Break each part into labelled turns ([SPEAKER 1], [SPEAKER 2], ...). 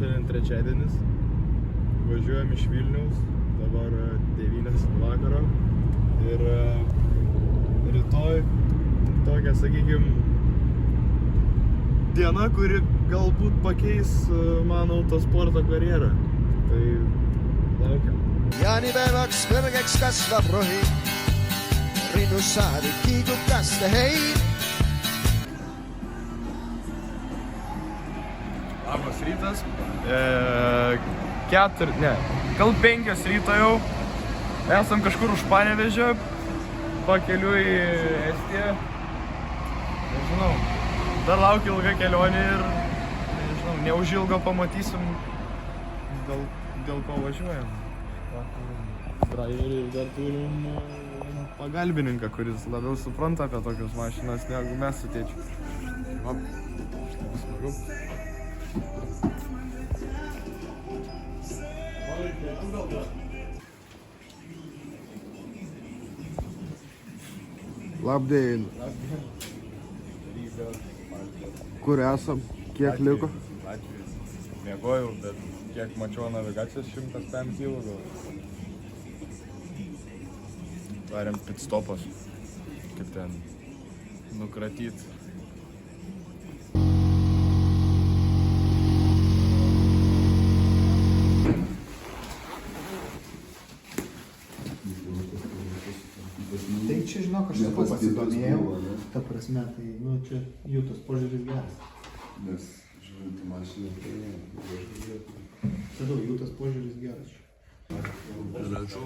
[SPEAKER 1] šiandien trečiadienis. Važiuojam iš Vilniaus, dabar 9 vakaro. Ir rytoj tokia, sakykime, diena, kuri galbūt pakeis mano autosporto karjerą. Tai laukiam.
[SPEAKER 2] Jaanipäeväks kõrgeks kasvab rohi, rinnus saadik kiigub kaste hei.
[SPEAKER 1] Labas rytas. Gal 5 ryto jau. Esam kažkur už Panevėžio, pakeliui į Estiją. Nežinau, dar laukia ilga kelionė ir nežinau, neužilgo pamatysim, dėl ko važiuojam. Driverį dar turim pagalbininką, kuris labiau supranta apie tokius mašinas negu mes su tėčiu. Smagu.
[SPEAKER 3] Labdien. Kur esam? Kiek liko?
[SPEAKER 1] Mėgojau, bet kiek mačiau navigacijos 105 kg gal. Darėm pitstopas, kaip ten nukratyt.
[SPEAKER 4] Tai čia, žinok, aš sakau pasidomėjau, ta prasme, tai, čia jų tas požiūris geras.
[SPEAKER 3] Nes žiūrint į mašiną, tai
[SPEAKER 4] Tada jų tas požiūris geras.
[SPEAKER 3] gražu.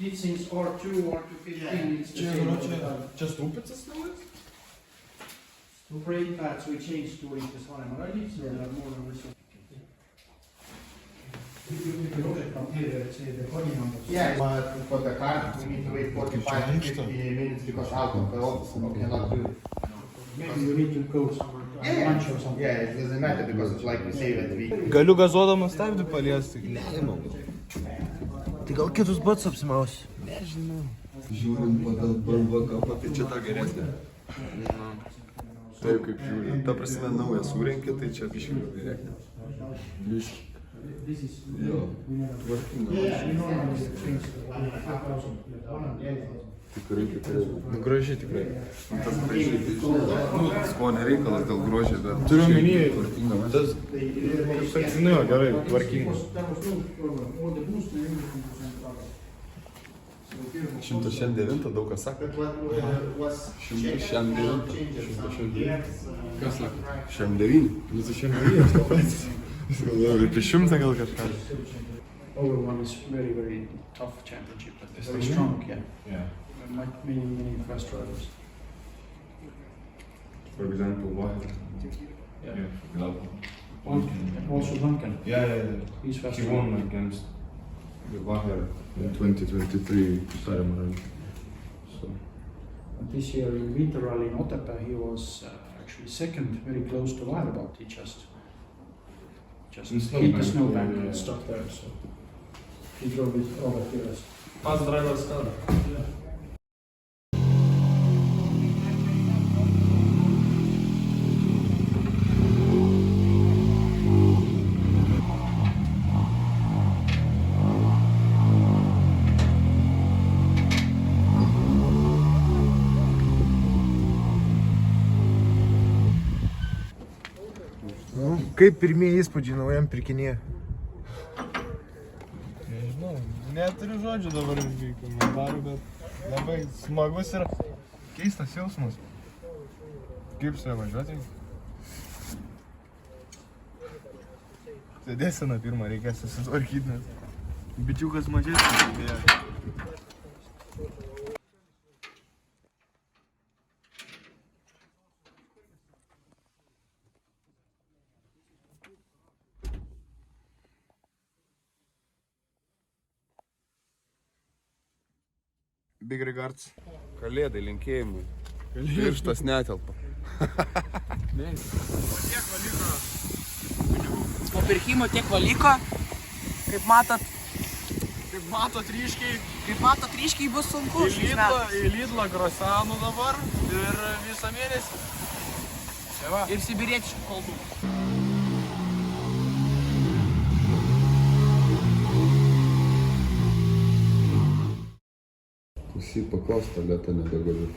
[SPEAKER 5] It seems R2 or 215. It's the same.
[SPEAKER 1] Čia stūpicas naujas?
[SPEAKER 5] To brake pads we changed to it this time, right? So there are more results.
[SPEAKER 4] Yeah, but for the car, we need to wait 45 to 50 minutes because out of the office, we cannot do it.
[SPEAKER 5] Maybe you need to go somewhere to lunch or something.
[SPEAKER 4] Yeah, it doesn't matter because it's like we say that we...
[SPEAKER 1] Galiu gazuodamas stabdį paliesti? Neįmanau.
[SPEAKER 3] Tai gal kitus pats apsimausi? Žiūrint pagal BMV kapą, tai čia ta geresnė. Taip kaip žiūrint. Ta prasme, naują surenki, tai čia biškių geresnė. Biškių. Jo. Tikrai.
[SPEAKER 1] Gražiai tikrai.
[SPEAKER 3] Tas gražiai. Skonio reikalas dėl grožio, bet...
[SPEAKER 1] Turiu minėjai, tas, kaip sakinu, gerai, tvarkingas.
[SPEAKER 3] 109, daug kas sako. 109.
[SPEAKER 1] Kas sako?
[SPEAKER 3] 109.
[SPEAKER 1] Visi 109, to pats. Apie 100 gal kažką.
[SPEAKER 5] Over one is very, very tough championship, but it's very strong, yeah.
[SPEAKER 1] Yeah.
[SPEAKER 5] Many fast drivers.
[SPEAKER 3] For example, Wahler.
[SPEAKER 5] Yeah. Also Duncan.
[SPEAKER 3] Yeah.
[SPEAKER 5] He's fast.
[SPEAKER 3] He won against the Wahler in 2023 Saramarang. So.
[SPEAKER 5] But this year in winter rally in Otepää, he was actually second, very close to Vaherbot. He just hit the snowbank and stuck there. So he drove it over to us.
[SPEAKER 1] Pats drivers tada.
[SPEAKER 3] Kaip pirmieji įspūdžiai naujam pirkinyje?
[SPEAKER 1] Nežinau, neturiu žodžių dabar komentarų, bet labai smagus ir keistas jausmas. Kaip su juo važiuoti? Sėdėseną pirmą reikės susitvarkyti, nes bičiukas mažesnis.
[SPEAKER 3] Big regards. Kalėdai linkėjimai. Pirštas netelpa.
[SPEAKER 6] Po pirkimo tiek valiko, Kaip matot,
[SPEAKER 1] ryškiai
[SPEAKER 6] bus sunku šiais metais.
[SPEAKER 1] į Lidlą Grosanų dabar ir visą mėnesį.
[SPEAKER 6] Ir sibirietiškų kalbų.
[SPEAKER 7] Visi paklaus, tualetą nebegaliu.